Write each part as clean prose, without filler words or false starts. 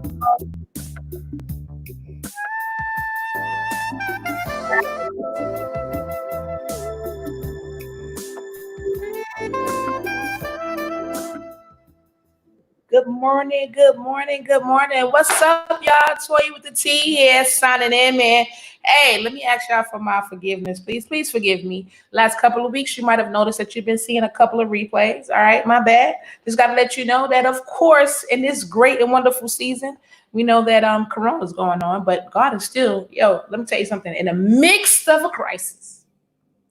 Good morning, good morning, good morning. What's up, y'all? Toya with the T here, signing in, man. Hey, let me ask y'all for my forgiveness. Please forgive me. Last couple of weeks, you might have noticed that you've been seeing a couple of replays. All right, my bad. Just got to let you know that, of course, in this great and wonderful season, we know that Corona's going on, but God is still, let me tell you something. In the midst of a crisis,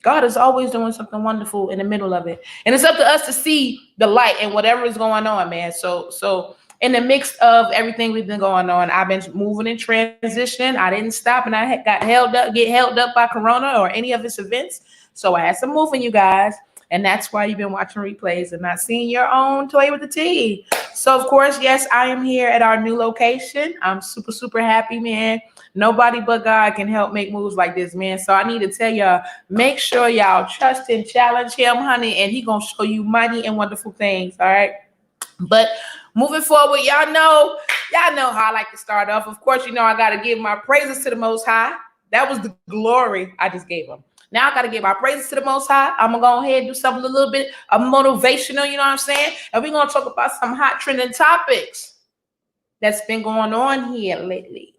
God is always doing something wonderful in the middle of it. And it's up to us to see the light and whatever is going on, man. So in the mix of everything we've been going on, I've been moving and transitioning. I didn't stop and I get held up by Corona or any of its events. So I had some moving, you guys. And that's why you've been watching replays and not seeing your own Toy with the T. So, of course, yes, I am here at our new location. I'm super, super happy, man. Nobody but God can help make moves like this, man. So I need to tell y'all, make sure y'all trust and challenge him, honey, and he gonna show you mighty and wonderful things, all right? But moving forward, y'all know how I like to start off. Of course, I got to give my praises to the Most High. That was the glory I just gave him. Now I got to give my praises to the Most High. I'm going to go ahead and do something a little bit of motivational, you know what I'm saying? And we're going to talk about some hot trending topics that's been going on here lately.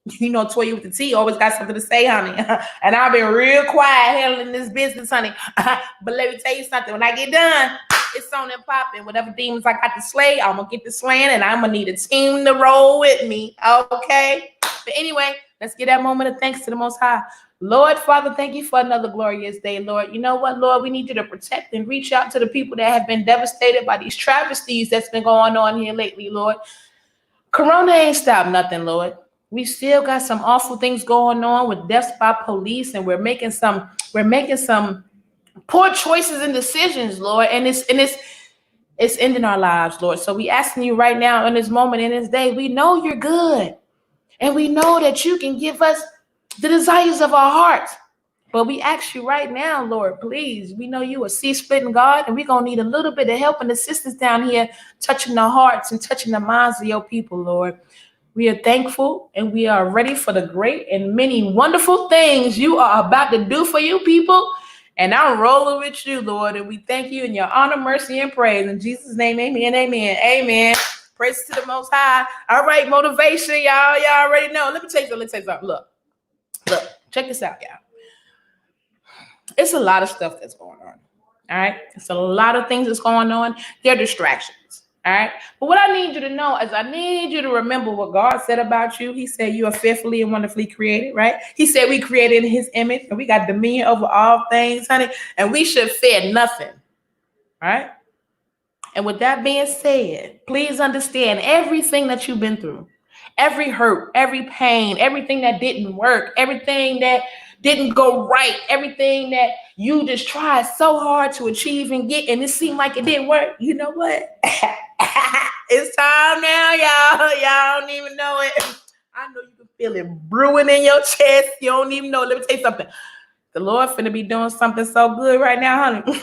Toya with the T always got something to say, honey. And I've been real quiet handling this business, honey. But let me tell you something. When I get done, it's on and popping. Whatever demons I got to slay, I'm going to get the slaying, and I'm going to need a team to roll with me, okay? But anyway, let's get that moment of thanks to the Most High. Lord, Father, thank you for another glorious day, Lord. You know what, Lord? We need you to protect and reach out to the people that have been devastated by these travesties that's been going on here lately, Lord. Corona ain't stopped nothing, Lord. We still got some awful things going on with deaths by police, and we're making some poor choices and decisions, Lord. And it's ending our lives, Lord. So we asking you right now in this moment, in this day, we know you're good. And we know that you can give us the desires of our hearts. But we ask you right now, Lord, please. We know you a sea-splitting God, and we're going to need a little bit of help and assistance down here, touching the hearts and touching the minds of your people, Lord. We are thankful and we are ready for the great and many wonderful things you are about to do for you people. And I'm rolling with you, Lord. And we thank you in your honor, mercy, and praise. In Jesus' name, amen, amen, amen. Praise to the Most High. All right, motivation, y'all. Y'all already know. Let me tell you something. Look, check this out, y'all. It's a lot of stuff that's going on. All right? It's a lot of things that's going on. They're distractions. All right. But what I need you to know is I need you to remember what God said about you. He said you are fearfully and wonderfully created, right? He said we created in his image and we got dominion over all things, honey, and we should fear nothing. Right? And with that being said, please understand everything that you've been through, every hurt, every pain, everything that didn't work, everything that didn't go right, everything that you just tried so hard to achieve and get, and it seemed like it didn't work. You know what? It's time now, y'all. Y'all don't even know it. I know you can feel it brewing in your chest. You don't even know. Let me tell you something. The Lord finna be doing something so good right now, honey.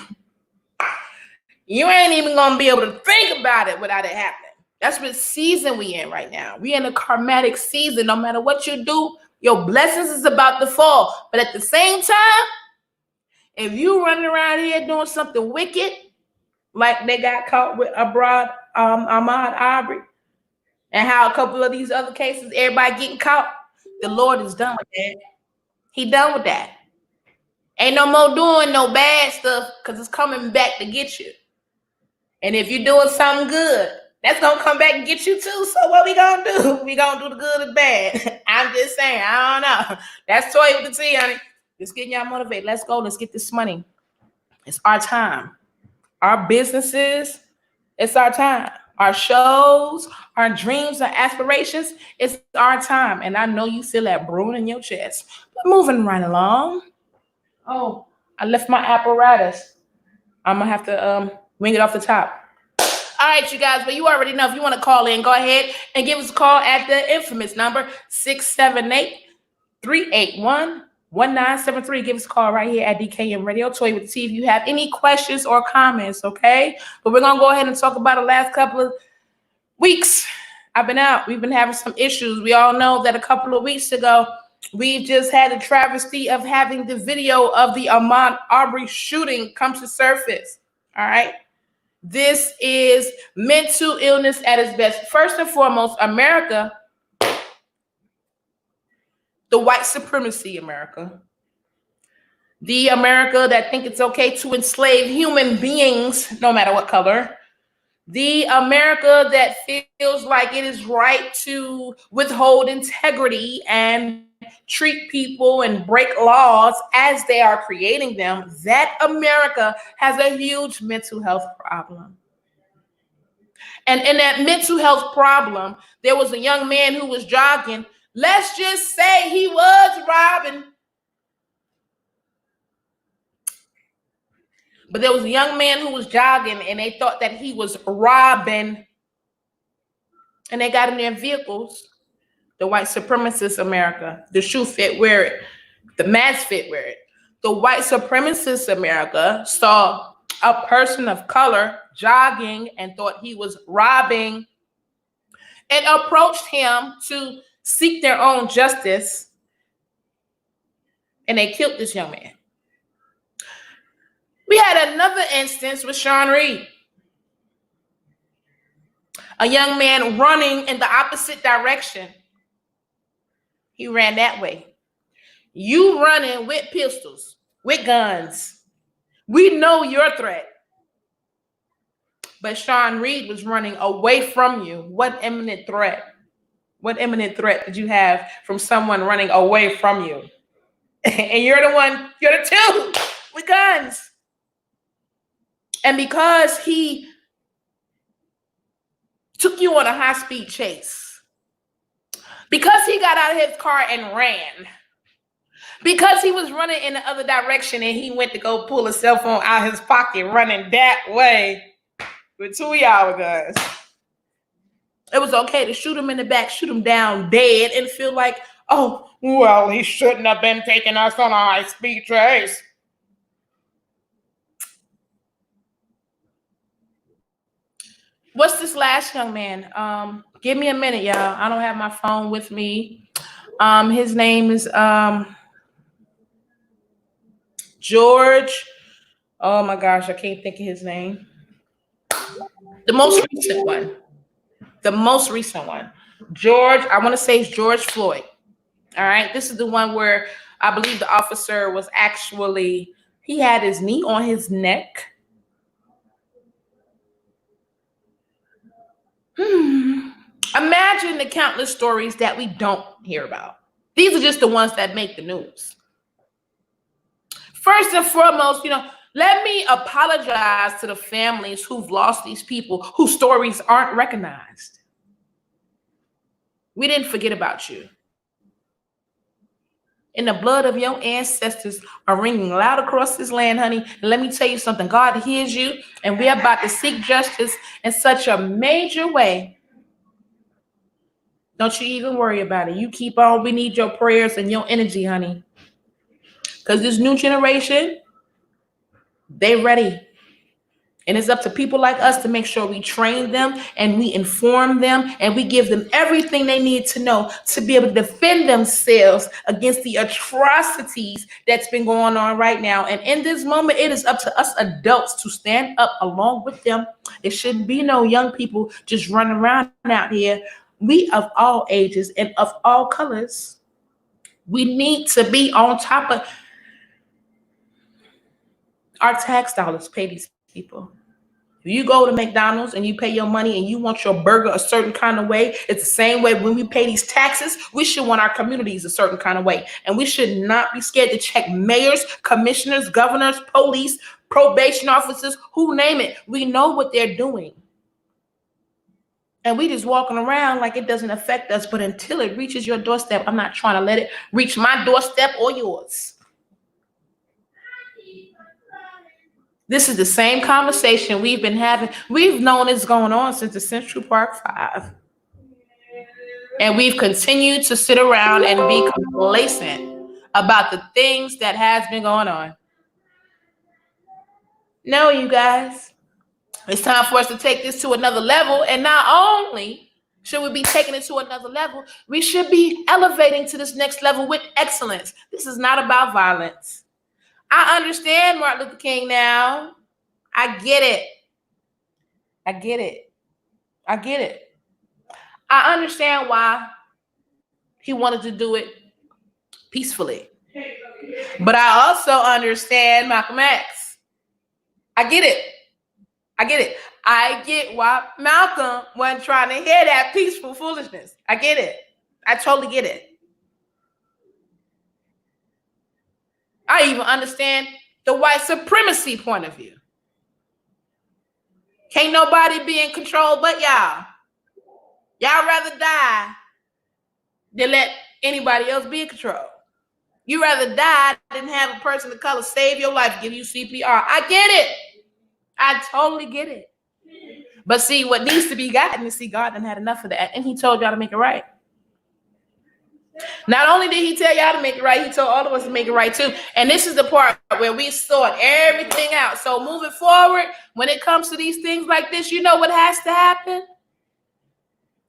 You ain't even gonna be able to think about it without it happening. That's what season we in right now. We in a karmatic season. No matter what you do, your blessings is about to fall. But at the same time, if you running around here doing something wicked, like they got caught with Ahmaud Arbery, and how a couple of these other cases, everybody getting caught, the Lord is done with that. He done with that. Ain't no more doing no bad stuff because it's coming back to get you. And if you're doing something good, that's going to come back and get you too. So what we going to do? We going to do the good and bad. I'm just saying. I don't know. That's Toya with the T, honey. Just getting y'all motivated. Let's go. Let's get this money. It's our time. Our businesses, it's our time. Our shows, our dreams, our aspirations, it's our time. And I know you feel that brewing in your chest. But moving right along. Oh, I left my apparatus. I'm going to have to wing it off the top. All right, you guys, but you already know if you want to call in, go ahead and give us a call at the infamous number 678-381-1973. Give us a call right here at DKM Radio. Toya with the T if you have any questions or comments, okay? But we're going to go ahead and talk about the last couple of weeks I've been out. We've been having some issues. We all know that a couple of weeks ago, we just had the travesty of having the video of the Ahmaud Arbery shooting come to surface. All right. This is mental illness at its best. First and foremost, America, the white supremacy America, the America that think it's okay to enslave human beings, no matter what color, the America that feels like it is right to withhold integrity and treat people and break laws as they are creating them, that America has a huge mental health problem. And in that mental health problem, there was a young man who was jogging. Let's just say he was robbing. But there was a young man who was jogging and they thought that he was robbing. And they got in their vehicles. The white supremacist America, the shoe fit, wear it. The mask fit, wear it. The white supremacist America saw a person of color jogging and thought he was robbing and approached him to seek their own justice. And they killed this young man. We had another instance with Sean Reed. A young man running in the opposite direction. He ran that way. You running with pistols, with guns. We know your threat. But Sean Reed was running away from you. What imminent threat? What imminent threat did you have from someone running away from you? And you're the two with guns. And because he took you on a high-speed chase, because he got out of his car and ran, because he was running in the other direction and he went to go pull a cell phone out of his pocket running that way with two of y'all guys, it was okay to shoot him in the back, shoot him down dead, and feel like, oh, well, he shouldn't have been taking us on a high-speed chase. What's this last young man? Give me a minute, y'all. I don't have my phone with me. His name is George. Oh my gosh, I can't think of his name. The most recent one. George, I want to say it's George Floyd. All right. This is the one where I believe the officer was actually, he had his knee on his neck. Imagine the countless stories that we don't hear about. These are just the ones that make the news. First and foremost, let me apologize to the families who've lost these people whose stories aren't recognized. We didn't forget about you. And the blood of your ancestors are ringing loud across this land, honey. And let me tell you something. God hears you, and we're about to seek justice in such a major way. Don't you even worry about it. You keep on. We need your prayers and your energy, honey. Because this new generation, they're ready. And it's up to people like us to make sure we train them and we inform them and we give them everything they need to know to be able to defend themselves against the atrocities that's been going on right now. And in this moment, it is up to us adults to stand up along with them. It shouldn't be no young people just running around out here. We of all ages and of all colors, we need to be on top of our tax dollars. Pay these people. If you go to McDonald's and you pay your money and you want your burger a certain kind of way, it's the same way when we pay these taxes. We should want our communities a certain kind of way. And we should not be scared to check mayors, commissioners, governors, police, probation officers, who name it. We know what they're doing. And we just walking around like it doesn't affect us. But until it reaches your doorstep, I'm not trying to let it reach my doorstep or yours. This is the same conversation we've been having. We've known it's going on since the Central Park 5. And we've continued to sit around and be complacent about the things that has been going on. No, you guys, it's time for us to take this to another level. And not only Should we be taking it to another level? We should be elevating to this next level with excellence. This is not about violence. I understand Martin Luther King now. I get it. I get it. I get it. I understand why he wanted to do it peacefully. But I also understand Malcolm X. I get it. I get it. I get why Malcolm wasn't trying to hear that peaceful foolishness. I get it. I totally get it. I even understand the white supremacy point of view. Can't nobody be in control but y'all. Y'all rather die than let anybody else be in control. You rather die than have a person of color save your life, give you CPR. I get it. I totally get it. But see, what needs to be gotten is, see, God done had enough of that, and he told y'all to make it right. Not only did he tell y'all to make it right, he told all of us to make it right too. And this is the part where we sort everything out. So moving forward, when it comes to these things like this, you know what has to happen?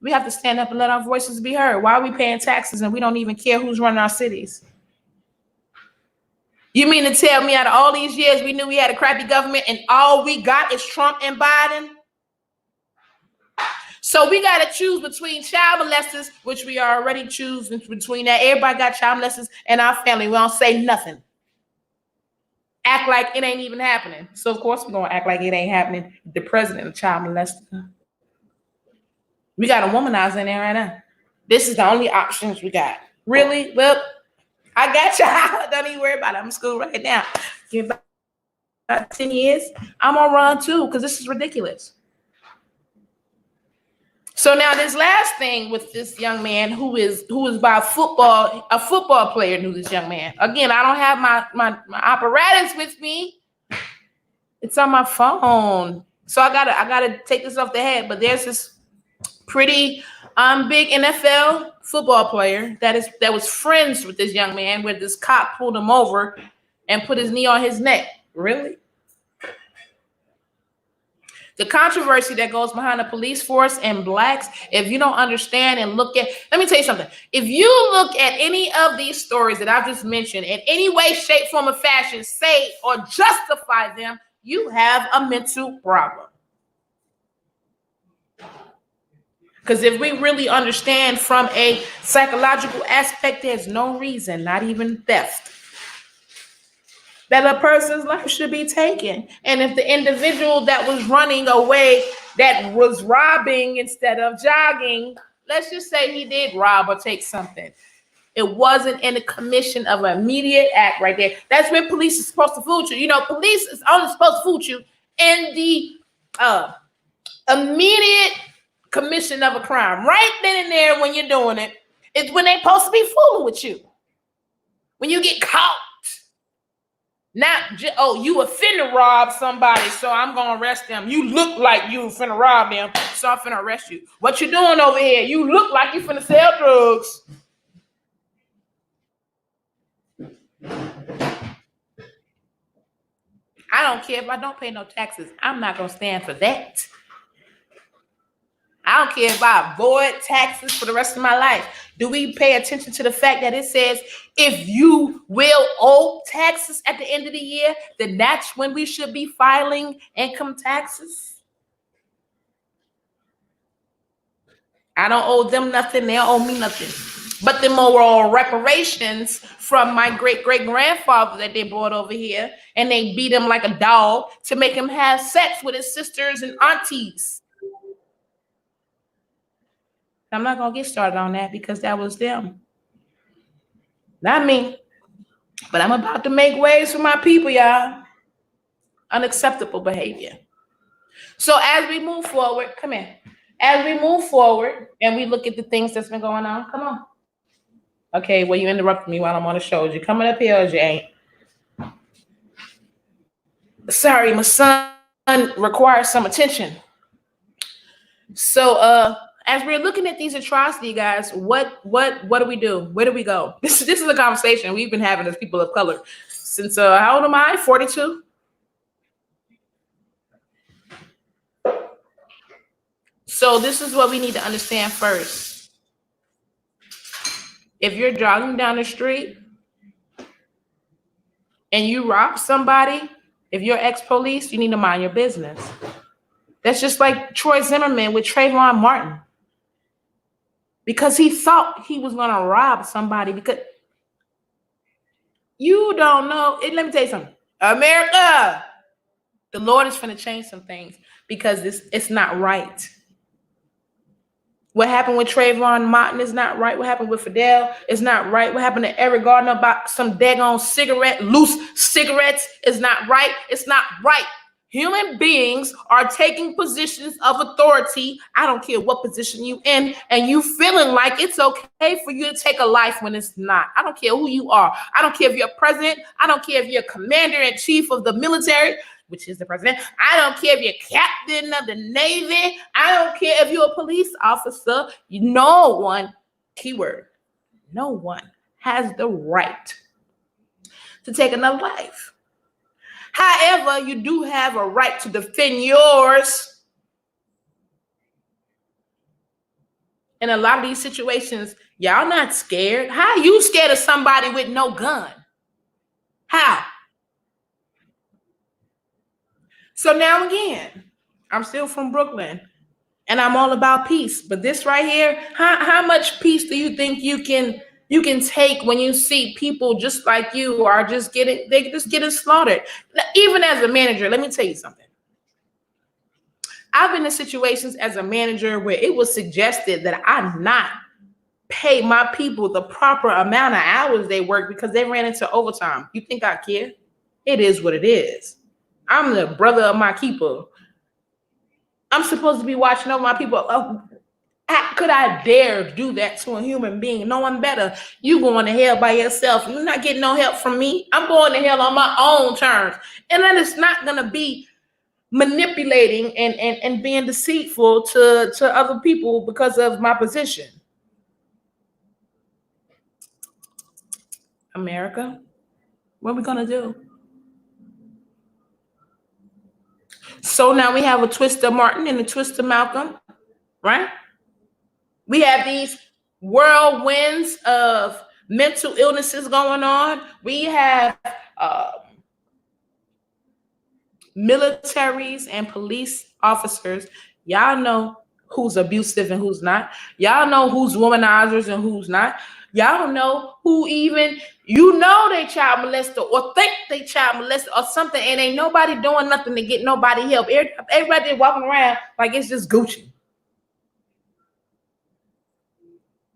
We have to stand up and let our voices be heard. Why are we paying taxes and we don't even care who's running our cities? You mean to tell me out of all these years we knew we had a crappy government and all we got is Trump and Biden? So we got to choose between child molesters, which we are already choosing between that. Everybody got child molesters in our family. We don't say nothing. Act like it ain't even happening. So, of course, we're going to act like it ain't happening. The president of child molester. We got a womanizer in there right now. This is the only options we got. Really? Well, I got y'all. Don't even worry about it. I'm in school right now. Give about 10 years. I'm going to run too because this is ridiculous. So now this last thing with this young man who is by a football player knew this young man. Again, I don't have my apparatus with me. It's on my phone. So I gotta take this off the head. But there's this pretty big NFL football player that was friends with this young man, where this cop pulled him over and put his knee on his neck. Really? The controversy that goes behind the police force and blacks, if you don't understand and look at, let me tell you something. If you look at any of these stories that I've just mentioned in any way, shape, form, or fashion, say or justify them, you have a mental problem. Because if we really understand from a psychological aspect, there's no reason, not even theft, that a person's life should be taken. And if the individual that was running away, that was robbing instead of jogging, let's just say he did rob or take something, it wasn't in the commission of an immediate act right there. That's when police is supposed to fool you. You know, police is only supposed to fool you in the immediate commission of a crime. Right then and there when you're doing it, it's when they're supposed to be fooling with you. When you get caught. Not just, oh, you were finna rob somebody, so I'm gonna arrest them. You look like you finna rob them, so I'm finna arrest you. What you doing over here? You look like you finna sell drugs. I don't care if I don't pay no taxes. I'm not gonna stand for that. I don't care if I avoid taxes for the rest of my life. Do we pay attention to the fact that it says if you will owe taxes at the end of the year, then that's when we should be filing income taxes? I don't owe them nothing. They don't owe me nothing. But the moral reparations from my great-great-grandfather that they brought over here, and they beat him like a dog to make him have sex with his sisters and aunties. I'm not going to get started on that because that was them. Not me. But I'm about to make waves for my people, y'all. Unacceptable behavior. So as we move forward, come in. As we move forward and we look at the things that's been going on, come on. Okay, well, you interrupted me while I'm on the show. Is you coming up here or you ain't? Sorry, my son requires some attention. So, as we're looking at these atrocities, guys, what do we do? Where do we go? This is a conversation we've been having as people of color since how old am I? 42. So this is what we need to understand first. If you're jogging down the street and you rob somebody, if you're ex-police, you need to mind your business. That's just like Troy Zimmerman with Trayvon Martin. Because he thought he was going to rob somebody. Because you don't know. Let me tell you something. America, the Lord is going to change some things because it's not right. What happened with Trayvon Martin is not right. What happened with Fidel is not right. What happened to Eric Gardner about some daggone loose cigarettes is not right. It's not right. Human beings are taking positions of authority. I don't care what position you in, and you feeling like it's okay for you to take a life when it's not. I don't care who you are. I don't care if you're president. I don't care if you're commander-in-chief of the military, which is the president. I don't care if you're captain of the Navy. I don't care if you're a police officer. No one, keyword, no one has the right to take another life. However, you do have a right to defend yours. In a lot of these situations, y'all not scared. How are you scared of somebody with no gun? How? So now again, I'm still from Brooklyn and I'm all about peace. But this right here, how much peace do you think you can take when you see people just like you are just getting slaughtered? Even as a manager, let me tell you something. I've been in situations as a manager where it was suggested that I not pay my people the proper amount of hours they work because they ran into overtime. You think I care? It is what it is. I'm the brother of my keeper. I'm supposed to be watching over my people. How could I dare do that to a human being? No one better. You going to hell by yourself. You're not getting no help from me. I'm going to hell on my own terms. And then it's not going to be manipulating and being deceitful to other people because of my position. America, what are we going to do? So now we have a twist of Martin and a twist of Malcolm, right? We have these whirlwinds of mental illnesses going on. We have militaries and police officers. Y'all know who's abusive and who's not. Y'all know who's womanizers and who's not. Y'all know who even, they child molested or think they child molested or something, and ain't nobody doing nothing to get nobody help. Everybody walking around like it's just Gucci.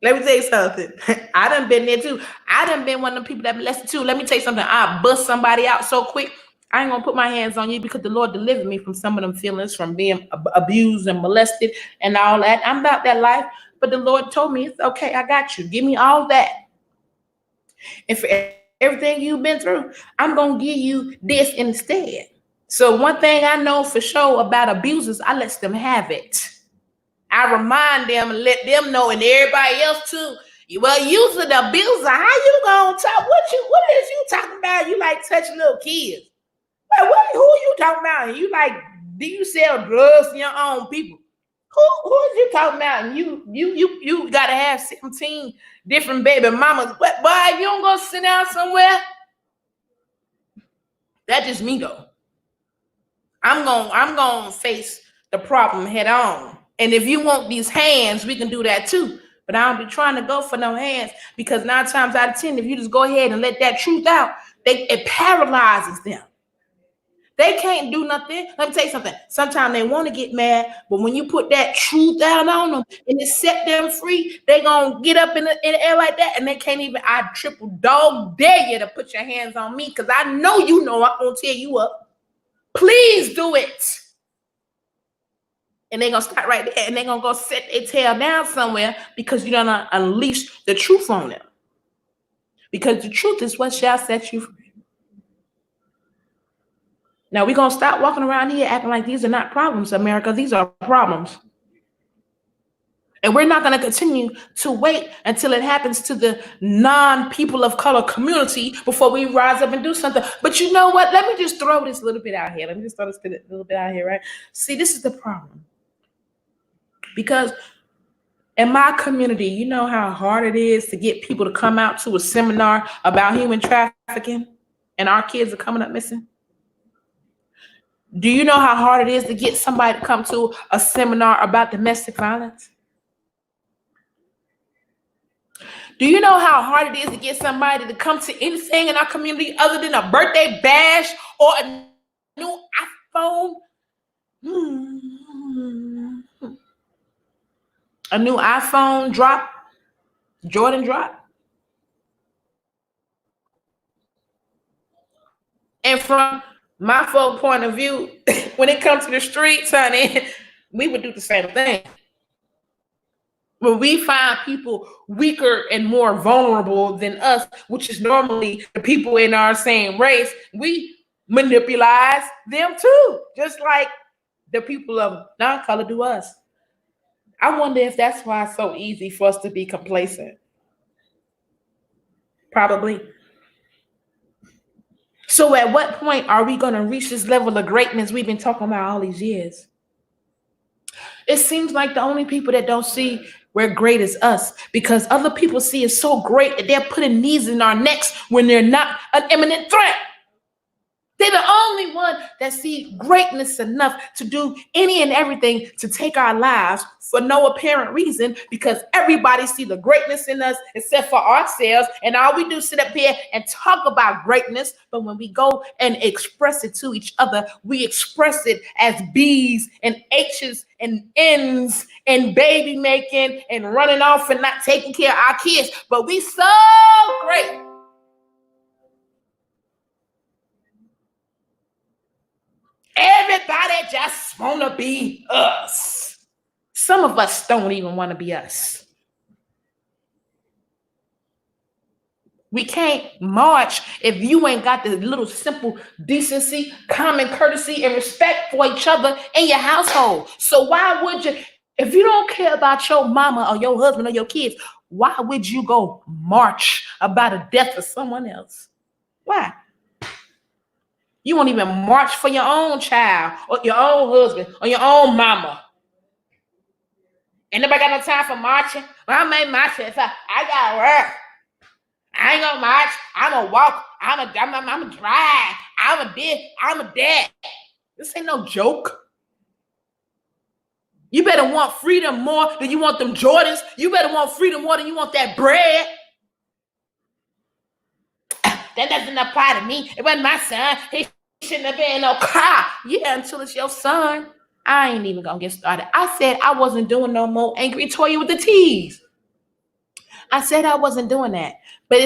Let me tell you something. I done been there too. I done been one of the people that molested too. Let me tell you something. I bust somebody out so quick. I ain't gonna put my hands on you because the Lord delivered me from some of them feelings, from being abused and molested and all that. I'm about that life, but the Lord told me, it's okay, I got you. Give me all that. And for everything you've been through, I'm gonna give you this instead. So one thing I know for sure about abusers, I let them have it. I remind them and let them know, and everybody else too. Well, you's an abuser. How you gonna talk? What is you talking about? You like touching little kids. Who are you talking about? You like, do you sell drugs to your own people? Who is you talking about? And you gotta have 17 different baby mamas. But boy, you don't go sit down somewhere. That's just me though. I'm gonna face the problem head on. And if you want these hands, we can do that too. But I don't be trying to go for no hands, because 9 times out of 10, if you just go ahead and let that truth out, it paralyzes them. They can't do nothing. Let me tell you something. Sometimes they want to get mad, but when you put that truth out on them and it set them free, they gonna get up in the air like that, and they can't even. I triple dog dare you to put your hands on me, because I know I'm gonna tear you up. Please do it. And they're gonna start right there, and they're gonna go set their tail down somewhere because you don't unleash the truth on them. Because the truth is what shall set you free. Now we're gonna stop walking around here acting like these are not problems, America. These are problems. And we're not gonna continue to wait until it happens to the non-people of color community before we rise up and do something. But you know what? Let me just throw this little bit out here. Let me just throw this little bit out here, right? See, this is the problem. Because in my community, you know how hard it is to get people to come out to a seminar about human trafficking, and our kids are coming up missing? Do you know how hard it is to get somebody to come to a seminar about domestic violence? Do you know how hard it is to get somebody to come to anything in our community other than a birthday bash or a new iPhone? A new iPhone drop, Jordan drop. And from my folk point of view, when it comes to the streets, honey, we would do the same thing. When we find people weaker and more vulnerable than us, which is normally the people in our same race, we manipulate them too, just like the people of non-color do us. I wonder if that's why it's so easy for us to be complacent. Probably. So at what point are we going to reach this level of greatness we've been talking about all these years? It seems like the only people that don't see we're great is us, because other people see it so great that they're putting knees in our necks when they're not an imminent threat. They're the only one that see greatness enough to do any and everything to take our lives for no apparent reason, because everybody see the greatness in us except for ourselves. And all we do is sit up here and talk about greatness. But when we go and express it to each other, we express it as B's and H's and N's and baby making and running off and not taking care of our kids. But we so great. Everybody just want to be us. Some of us don't even want to be us. We can't march if you ain't got the little simple decency, common courtesy, and respect for each other in your household. So why would you, if you don't care about your mama or your husband or your kids, why would you go march about the death of someone else? Why? You won't even march for your own child or your own husband or your own mama. Ain't nobody got no time for marching. Well, I may march if I got work. I ain't gonna march. I'm gonna walk. I'm a drive. I'm a this. I'm a that. This ain't no joke. You better want freedom more than you want them Jordans. You better want freedom more than you want that bread. That doesn't apply to me. It wasn't my son. He shouldn't have been in no car. Yeah, until it's your son. I ain't even gonna get started. I said I wasn't doing no more angry Toya with the T's. I said I wasn't doing that. But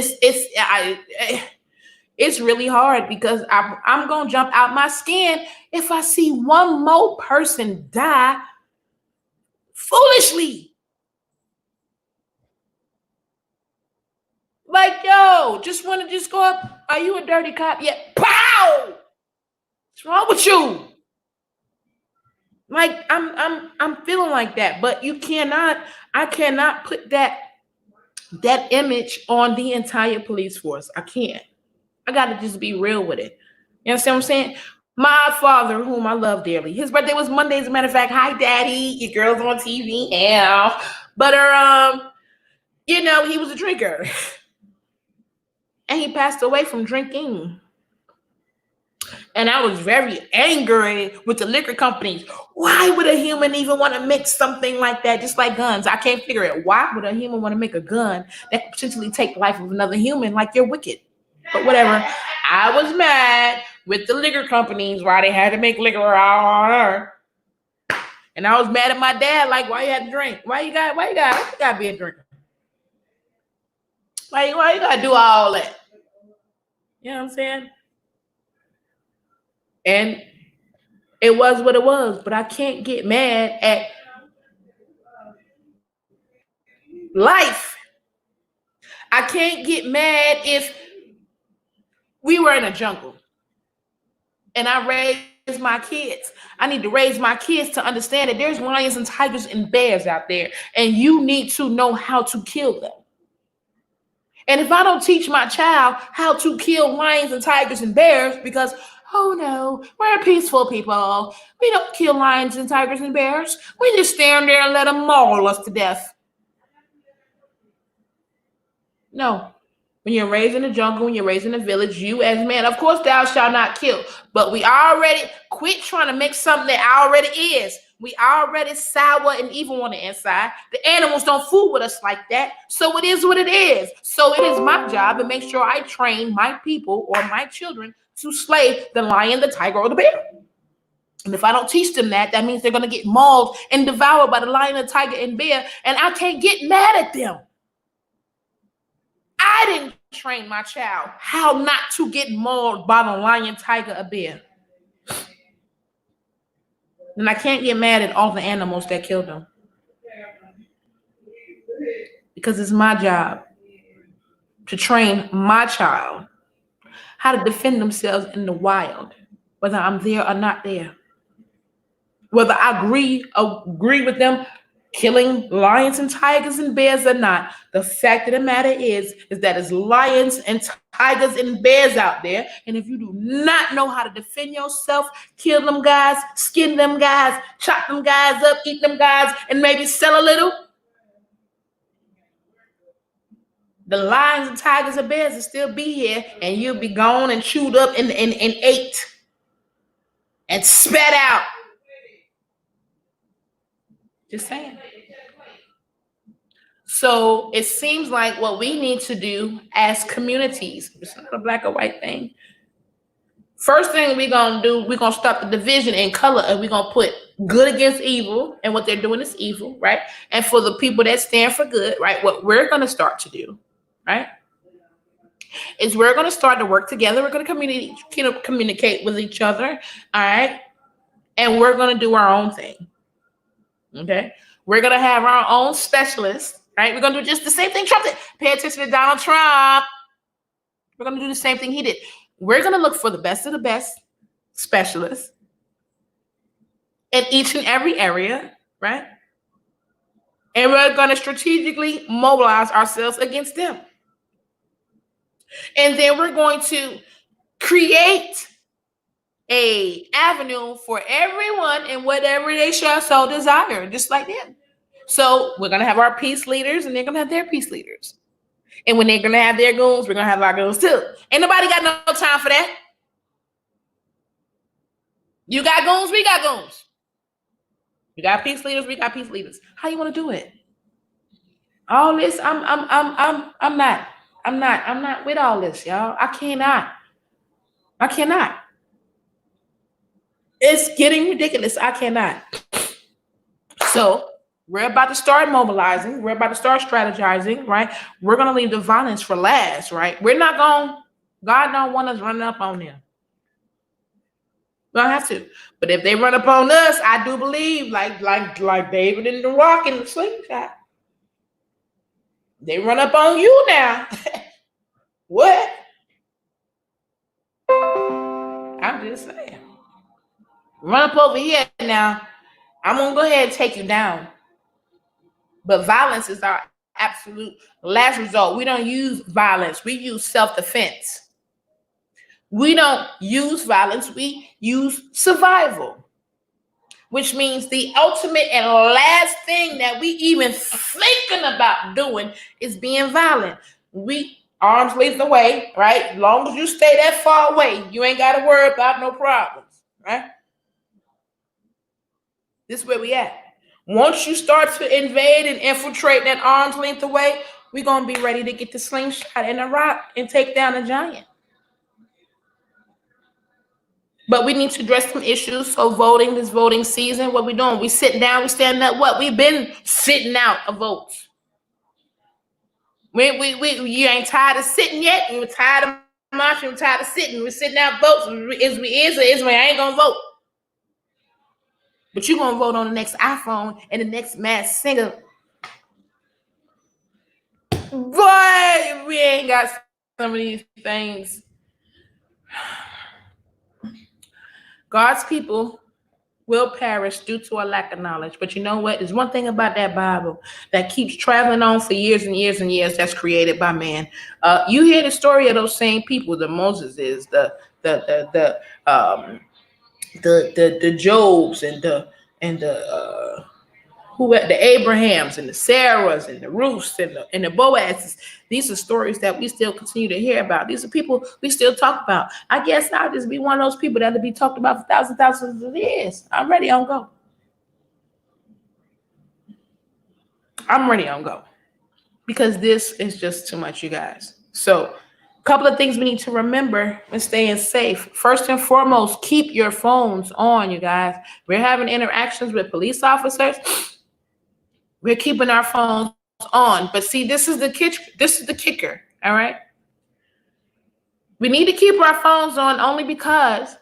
it's really hard because I'm gonna jump out my skin if I see one more person die foolishly. Like, yo, just want to just go up. Are you a dirty cop? Yeah. Pow! What's wrong with you? Like, I'm feeling like that. But I cannot put that image on the entire police force. I can't. I gotta just be real with it. You understand what I'm saying? My father, whom I love dearly, his birthday was Monday. As a matter of fact, hi, Daddy. Your girl's on TV now. But he was a drinker. And he passed away from drinking. And I was very angry with the liquor companies. Why would a human even want to make something like that? Just like guns. I can't figure it. Why would a human want to make a gun that could potentially take the life of another human? Like, you're wicked. But whatever. I was mad with the liquor companies why they had to make liquor on her. And I was mad at my dad, like, why you had to drink? Why you gotta be a drinker? Why you gotta do all that? You know what I'm saying? And it was what it was, but I can't get mad at life. I can't get mad if we were in a jungle and I raised my kids. I need to raise my kids to understand that there's lions and tigers and bears out there, and you need to know how to kill them. And if I don't teach my child how to kill lions and tigers and bears, because Oh no, we're peaceful people. We don't kill lions and tigers and bears. We just stand there and let them maul us to death. No. When you're raised in the jungle, when you're raised in the village, you as man, of course, thou shalt not kill. But we already quit trying to make something that already is. We already sour and evil on the inside. The animals don't fool with us like that. So it is what it is. So it is my job to make sure I train my people or my children to slay the lion, the tiger, or the bear. And if I don't teach them that, that means they're going to get mauled and devoured by the lion, the tiger, and bear. And I can't get mad at them. I didn't train my child how not to get mauled by the lion, tiger, or bear. And I can't get mad at all the animals that killed them. Because it's my job to train my child how to defend themselves in the wild, whether I'm there or not there. Whether I agree with them killing lions and tigers and bears or not, the fact of the matter is that there's lions and tigers and bears out there. And if you do not know how to defend yourself, kill them guys, skin them guys, chop them guys up, eat them guys, and maybe sell a little, the lions and tigers and bears will still be here, and you'll be gone and chewed up and ate and spat out. Just saying. So it seems like what we need to do as communities, it's not a black or white thing. First thing we're going to do, we're going to stop the division in color, and we're going to put good against evil, and what they're doing is evil, right? And for the people that stand for good, right, what we're going to start to do, right, is we're going to start to work together. We're going to communicate with each other, all right? And we're going to do our own thing. Okay, we're gonna have our own specialists, right? We're gonna do just the same thing Trump did. Pay attention to Donald Trump. We're gonna do the same thing he did. We're gonna look for the best of the best specialists in each and every area, right? And we're gonna strategically mobilize ourselves against them. And then we're going to create a avenue for everyone and whatever they shall so desire, just like them. So we're gonna have our peace leaders, and they're gonna have their peace leaders. And when they're gonna have their goons, we're gonna have our goons too. Ain't nobody got no time for that. You got goons, we got goons. You got peace leaders, we got peace leaders. How you want to do it? All this, I'm not with all this, y'all. I cannot. It's getting ridiculous. I cannot. So we're about to start mobilizing. We're about to start strategizing, right? We're going to leave the violence for last, right? God don't want us running up on them. We don't have to. But if they run up on us, I do believe, like David in the rock and the slingshot, they run up on you now. What? I'm just saying. Run up over here now. I'm going to go ahead and take you down. But violence is our absolute last resort. We don't use violence. We use self-defense. We don't use violence. We use survival, which means the ultimate and last thing that we even thinking about doing is being violent. We arms length away, right? As long as you stay that far away, you ain't got to worry about no problems, right? This is where we at. Once you start to invade and infiltrate that arm's length away, we're going to be ready to get the slingshot and the rock and take down a giant. But we need to address some issues. So this voting season, what we doing? We sitting down, we standing up. What? We've been sitting out of votes. You ain't tired of sitting yet. You're tired of marching. We're tired of sitting. We're sitting out votes. Is we I ain't going to vote. But you're going to vote on the next iPhone and the next Masked Singer. Boy, we ain't got some of these things. God's people will perish due to a lack of knowledge. But you know what? There's one thing about that Bible that keeps traveling on for years and years and years that's created by man. You hear the story of those same people, the Moseses, the the Jobs and the who the Abrahams and the Sarahs and the Ruths and the Boazes. These are stories that we still continue to hear about. These are people we still talk about. I guess I'll just be one of those people that'll be talked about for thousands of years. I'm ready on go. I'm ready on go. Because this is just too much, you guys. So a couple of things we need to remember when staying safe. First and foremost, keep your phones on, you guys. We're having interactions with police officers. We're keeping our phones on. But see, this is the kicker. All right. We need to keep our phones on only because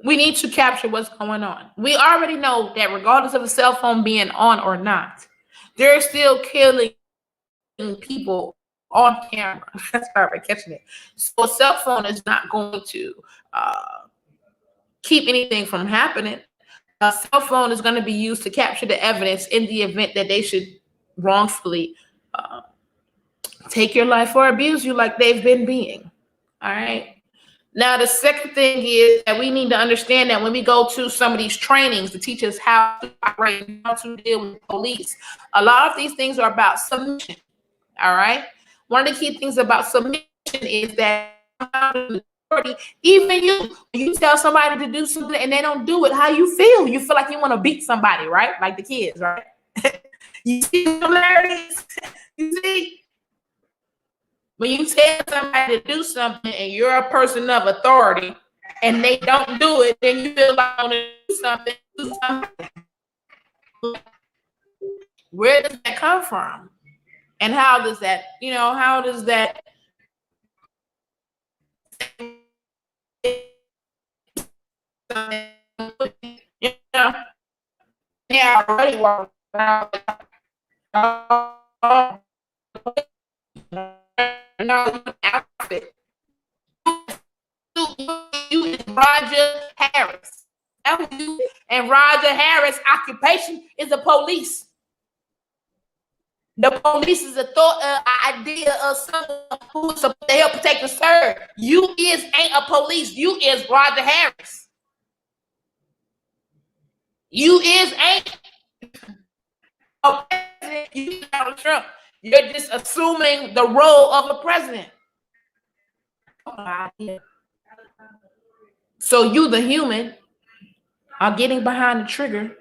we need to capture what's going on. We already know that regardless of a cell phone being on or not, they're still killing people on camera. That's how we're catching it. So a cell phone is not going to keep anything from happening. A cell phone is going to be used to capture the evidence in the event that they should wrongfully take your life or abuse you like they've been being. All right. Now, the second thing is that we need to understand that when we go to some of these trainings to teach us how to operate, how to deal with police, a lot of these things are about submission. All right. One of the key things about submission is that even you tell somebody to do something and they don't do it, how you feel? You feel like you want to beat somebody, right? Like the kids, right? You see similarities? You see? When you tell somebody to do something and you're a person of authority and they don't do it, then you feel like I want to do something. Where does that come from? And how does that, how does that yeah, already walk around outfit. You is Roger Harris. And Roger Harris' occupation is the police. The police is a idea of someone who is supposed to help protect and serve. You ain't a police. You is Roger Harris. You ain't a president. You Donald Trump. You're just assuming the role of a president. So you, the human, are getting behind the trigger,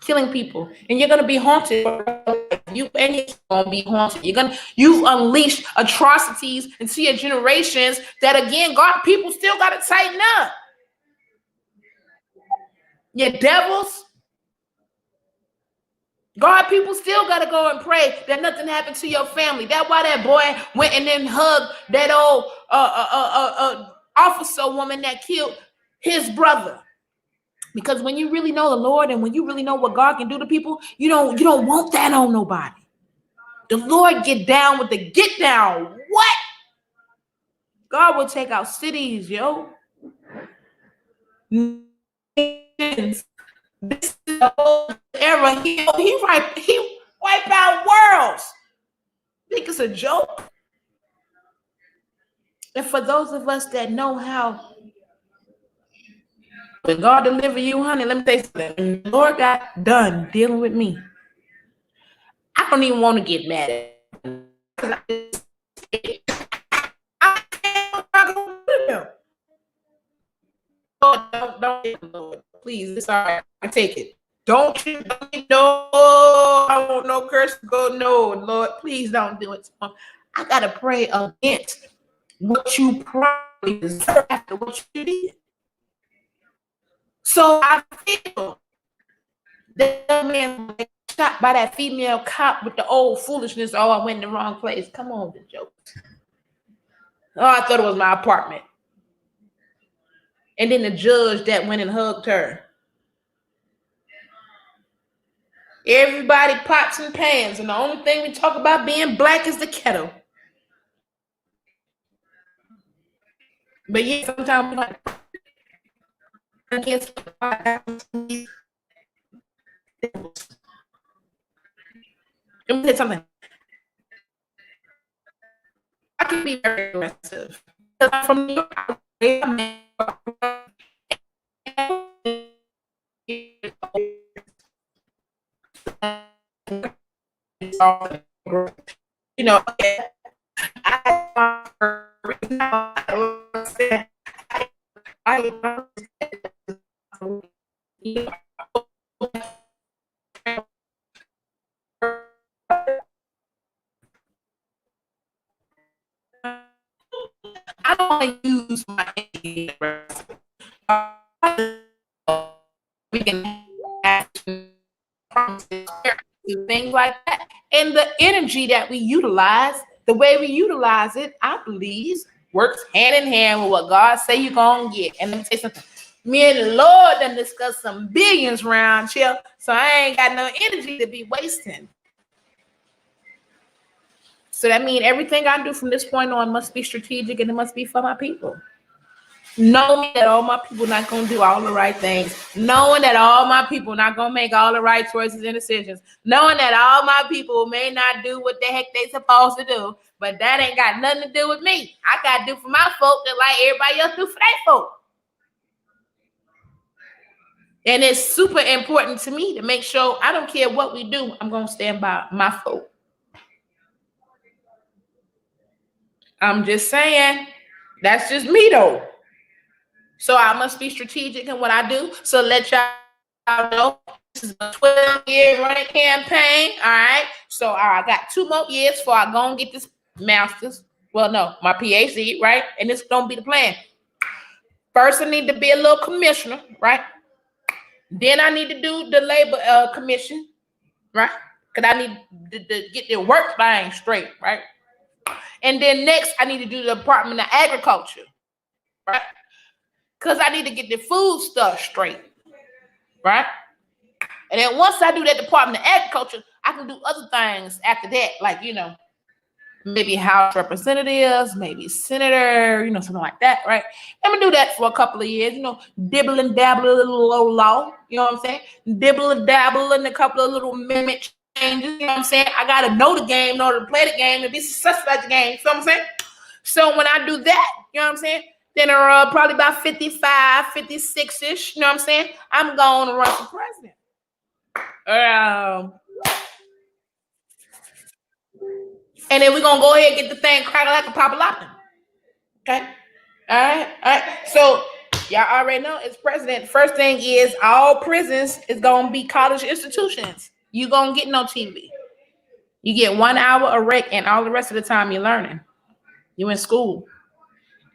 killing people, and you're gonna be haunted. You ain't gonna be haunted. You unleash atrocities into your generations that again, God, people still gotta tighten up. You devils. God, people still gotta go and pray that nothing happened to your family. That's why that boy went and then hugged that old officer woman that killed his brother. Because when you really know the Lord and when you really know what God can do to people, you don't want that on nobody. The Lord get down with the get down. What? God will take out cities, yo. This is the whole era. He wipe out worlds. Think it's a joke. And for those of us that know how, when God deliver you, honey, let me tell you something. When the Lord got done dealing with me, I don't even want to get mad at him. Don't, Lord, please, it's all right. I take it. Don't you know? I want no curse. Go, no, Lord, please don't do it. I gotta pray against what you probably deserve after what you did. So I feel that man shot by that female cop with the old foolishness. Oh, I went in the wrong place. Come on, the joke. Oh, I thought it was my apartment. And then the judge that went and hugged her. Everybody pots and pans, and the only thing we talk about being black is the kettle. But yeah, sometimes we like against let me say something. I can be very aggressive. I'm from New York. You know, I don't want to use my energy. We can do things like that. And the energy that we utilize, the way we utilize it, I believe, works hand in hand with what God say you're gonna get. And let me say something. Me and the Lord done discussed some billions round here, so I ain't got no energy to be wasting. So that means everything I do from this point on must be strategic and it must be for my people. Knowing that all my people not gonna do all the right things, knowing that all my people not gonna make all the right choices and decisions, knowing that all my people may not do what the heck they supposed to do, but that ain't got nothing to do with me. I gotta do for my folk that like everybody else do for their folk. And it's super important to me to make sure I don't care what we do, I'm gonna stand by my folk. I'm just saying, that's just me though. So I must be strategic in what I do. So let y'all know this is a 12-year running campaign. All right. So I got 2 more years before I go and get this master's. Well, no, my PhD, right? And this don't be the plan. First, I need to be a little commissioner, right? Then I need to do the labor commission, right? Because I need to get the work thing straight, right? And then next, I need to do the Department of Agriculture, right? Because I need to get the food stuff straight, right? And then once I do that Department of Agriculture, I can do other things after that, like, maybe House Representatives, maybe Senator, something like that, right? I'm going to do that for a couple of years, dibble and dabble a little law, you know what I'm saying? Dibble and dabble in a couple of little amendment changes, you know what I'm saying? I got to know the game in order to play the game and be successful at the game, you know what I'm saying? So when I do that, you know what I'm saying? Then probably about 55, 56-ish, you know what I'm saying? I'm going to run for president. And then we're going to go ahead and get the thing cracked like a pop locking. Okay? All right. So y'all already know as president, first thing is all prisons is going to be college institutions. You going to get no TV. You get 1 hour a rec and all the rest of the time you're learning. You in school.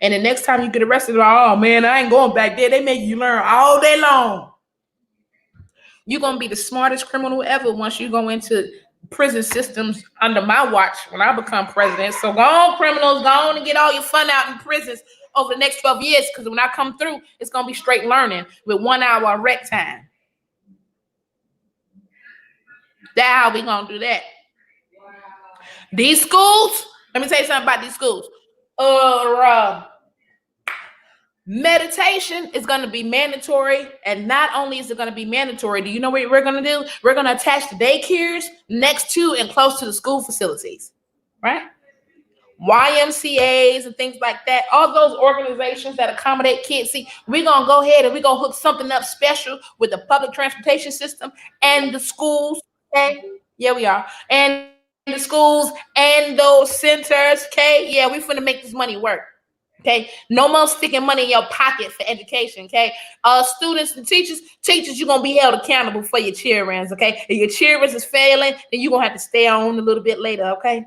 And the next time you get arrested, oh man, I ain't going back there. They make you learn all day long. You're going to be the smartest criminal ever once you go into prison systems under my watch when I become president. So go on, criminals, go on and get all your fun out in prisons over the next 12 years, because when I come through, it's going to be straight learning with 1 hour of rec time. That's how we going to do that. These schools, let me tell you something about these schools. Meditation is going to be mandatory, and not only is it going to be mandatory, do you know what we're going to do? We're going to attach the daycares next to and close to the school facilities, right? YMCAs and things like that, all those organizations that accommodate kids. See, we're going to go ahead and we're going to hook something up special with the public transportation system and the schools. Okay? Yeah, we are. And the schools and those centers. Okay? Yeah, we finna make this money work. Okay, no more sticking money in your pocket for education. Okay, students and teachers, you're gonna be held accountable for your children. Okay, if your children is failing, then you're gonna have to stay on a little bit later. Okay,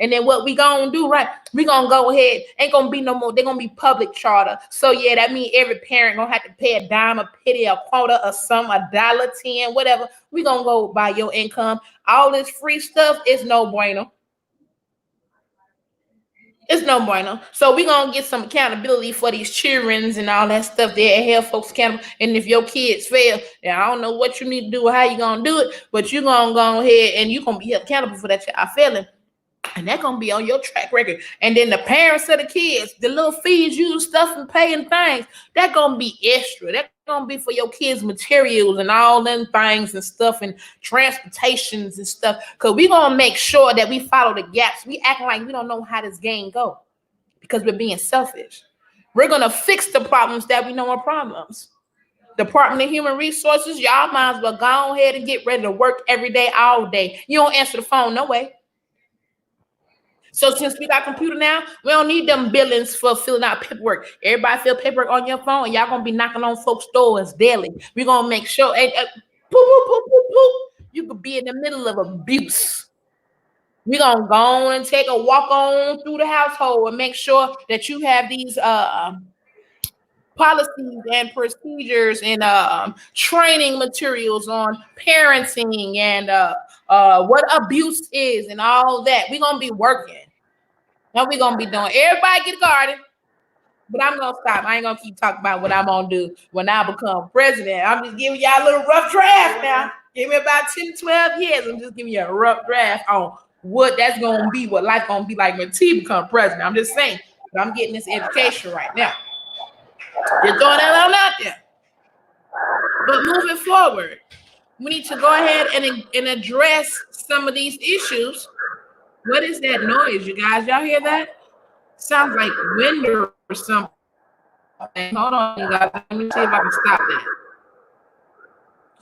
and then what we gonna do, right? We gonna go ahead. Ain't gonna be no more. They're gonna be public charter. So yeah, that means every parent gonna have to pay a dime, a penny, a quarter, or some, $1.10, whatever. We gonna go by your income. All this free stuff is no bueno. It's no bueno. So we're going to get some accountability for these children and all that stuff there and help folks accountable. And if your kids fail, then I don't know what you need to do or how you're going to do it, but you're going to go ahead and you're going to be accountable for that child failing. And that's going to be on your track record. And then the parents of the kids, the little fees, you stuff and paying things, that's going to be extra. That's going to be for your kids' materials and all them things and stuff and transportations and stuff. Because we're going to make sure that we follow the gaps. We acting like we don't know how this game goes. because we're being selfish. We're going to fix the problems that we know are problems. Department of Human Resources, y'all might as well go ahead and get ready to work every day, all day. You don't answer the phone, no way. So since we got computer now, we don't need them billings for filling out paperwork. Everybody fill paperwork on your phone. Y'all gonna be knocking on folks' doors daily. We're gonna make sure, you could be in the middle of abuse. We're gonna go on and take a walk on through the household and make sure that you have these policies and procedures and training materials on parenting and what abuse is and all that. We're gonna be working. What we gonna be doing? Everybody get guarded. But I'm gonna stop. I ain't gonna keep talking about what I'm gonna do when I become president. I'm just giving y'all a little rough draft now. Give me about 10, 12 years. I'm just giving you a rough draft on what that's gonna be, what life gonna be like when T become president. I'm just saying, but I'm getting this education right now. Just throwing that on out there. But moving forward, we need to go ahead and address some of these issues. What is that noise, you guys? Y'all hear that? Sounds like wind or something. Hold on, you guys. Let me see if I can stop that.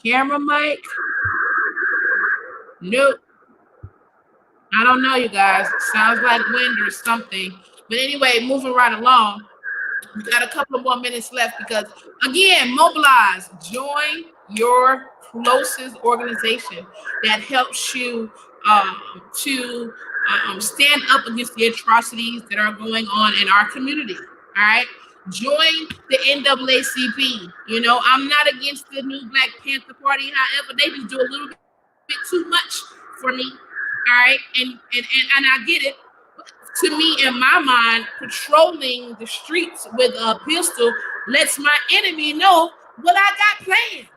Camera mic? Nope. I don't know, you guys. Sounds like wind or something. But anyway, moving right along. We got a couple of more minutes left because, again, mobilize. Join your closest organization that helps you to stand up against the atrocities that are going on in our community. All right. Join the NAACP. You know, I'm not against the new Black Panther Party. However, they just do a little bit too much for me. All right. And I get it. To me, in my mind, patrolling the streets with a pistol lets my enemy know what I got planned.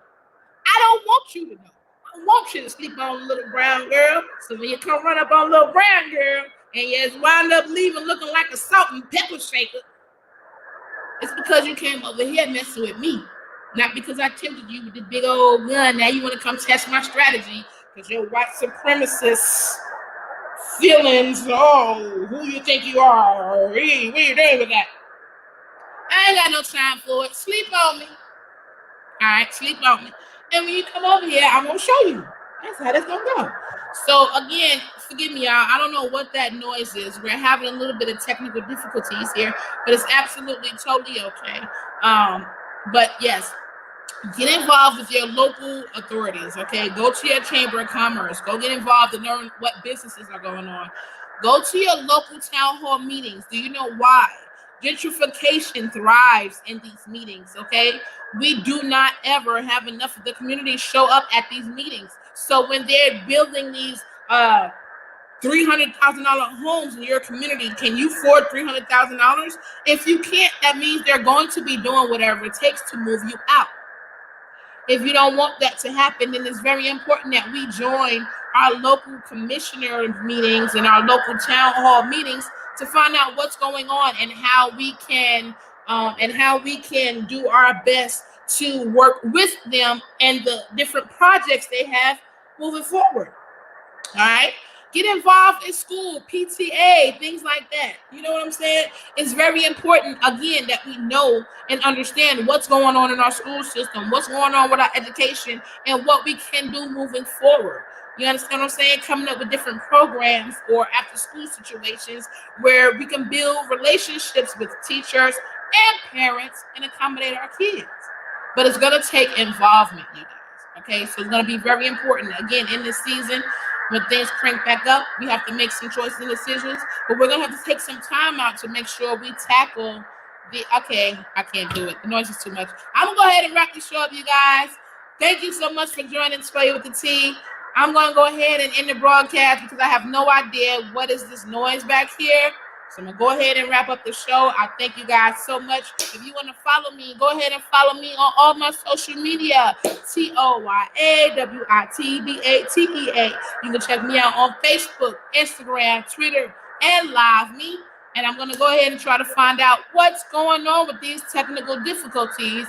I don't want you to know. I want you to sleep on a little brown girl. So when you come run up on a little brown girl and you just wind up leaving looking like a salt and pepper shaker, it's because you came over here messing with me. Not because I tempted you with the big old gun. Now you want to come test my strategy because you're white supremacist feelings. Oh, who you think you are? What are you doing with that? I ain't got no time for it. Sleep on me. All right, sleep on me. And when you come over here, I'm gonna show you. That's how that's gonna go. So again, forgive me, y'all. I don't know what that noise is. We're having a little bit of technical difficulties here, but it's absolutely totally okay. But yes, get involved with your local authorities. Okay, go to your chamber of commerce. Go get involved and learn what businesses are going on. Go to your local town hall meetings. Do you know why? Gentrification thrives in these meetings, okay? We do not ever have enough of the community show up at these meetings. So when they're building these $300,000 homes in your community, can you afford $300,000? If you can't, that means they're going to be doing whatever it takes to move you out. If you don't want that to happen, then it's very important that we join our local commissioner meetings and our local town hall meetings to find out what's going on and how we can do our best to work with them and the different projects they have moving forward. All right. Get involved in school, PTA, things like that. You know what I'm saying? It's very important, again, that we know and understand what's going on in our school system, what's going on with our education, and what we can do moving forward. You understand what I'm saying? Coming up with different programs or after school situations where we can build relationships with teachers and parents and accommodate our kids. But it's going to take involvement, you guys. Okay, so it's going to be very important. Again, in this season, when things crank back up, we have to make some choices and decisions, but we're going to have to take some time out to make sure we tackle okay, I can't do it. The noise is too much. I'm going to go ahead and wrap this show up, you guys. Thank you so much for joining Toya with the T. I'm going to go ahead and end the broadcast because I have no idea what is this noise back here. So I'm going to go ahead and wrap up the show. I thank you guys so much. If you want to follow me, go ahead and follow me on all my social media. ToyaWiTBATEA. You can check me out on Facebook, Instagram, Twitter, and Live Me. And I'm going to go ahead and try to find out what's going on with these technical difficulties.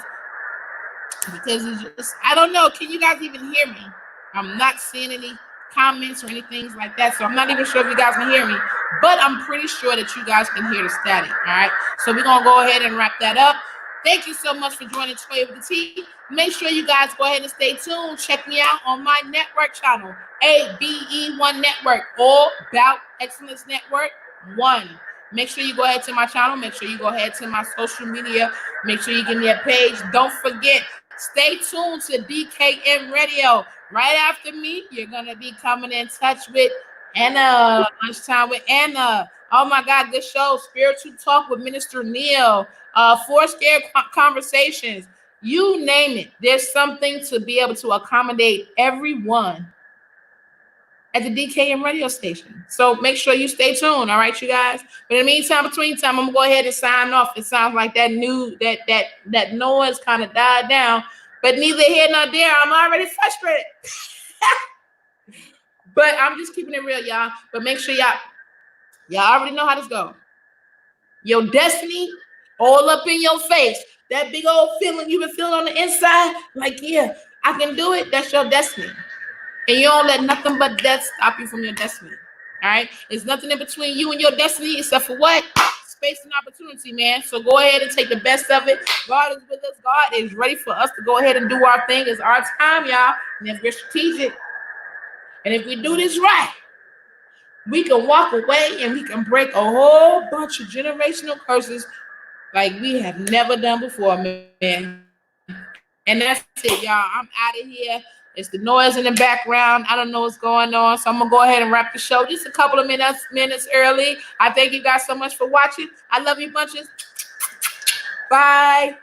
Because it's just, I don't know. Can you guys even hear me? I'm not seeing any comments or anything like that. So I'm not even sure if you guys can hear me. but I'm pretty sure that you guys can hear the static. All right. So we're going to go ahead and wrap that up. Thank you so much for joining Toya with the T. Make sure you guys go ahead and stay tuned. Check me out on my network channel, ABE1 Network, All About Excellence Network 1. Make sure you go ahead to my channel. Make sure you go ahead to my social media. Make sure you give me a page. Don't forget, stay tuned to DKM Radio. Right after me, you're going to be coming in touch with Anna. Lunchtime with Anna. Oh my God, good show. Spiritual Talk with Minister Neil. Four-Scare Conversations. You name it. There's something to be able to accommodate everyone at the DKM radio station. So make sure you stay tuned. All right, you guys. But in the meantime, between time, I'm gonna go ahead and sign off. It sounds like that noise kind of died down. But neither here nor there. I'm already frustrated. But I'm just keeping it real, y'all. But make sure y'all already know how this goes. Your destiny all up in your face. That big old feeling you've been feeling on the inside, like, yeah, I can do it. That's your destiny. And you don't let nothing but death stop you from your destiny. All right? There's nothing in between you and your destiny except for what? Space and opportunity, man. So go ahead and take the best of it. God is with us. God is ready for us to go ahead and do our thing. It's our time, y'all. And if we're strategic, and if we do this right, we can walk away and we can break a whole bunch of generational curses like we have never done before, man. And that's it, y'all. I'm out of here. It's the noise in the background. I don't know what's going on. So I'm going to go ahead and wrap the show just a couple of minutes early. I thank you guys so much for watching. I love you bunches. Bye.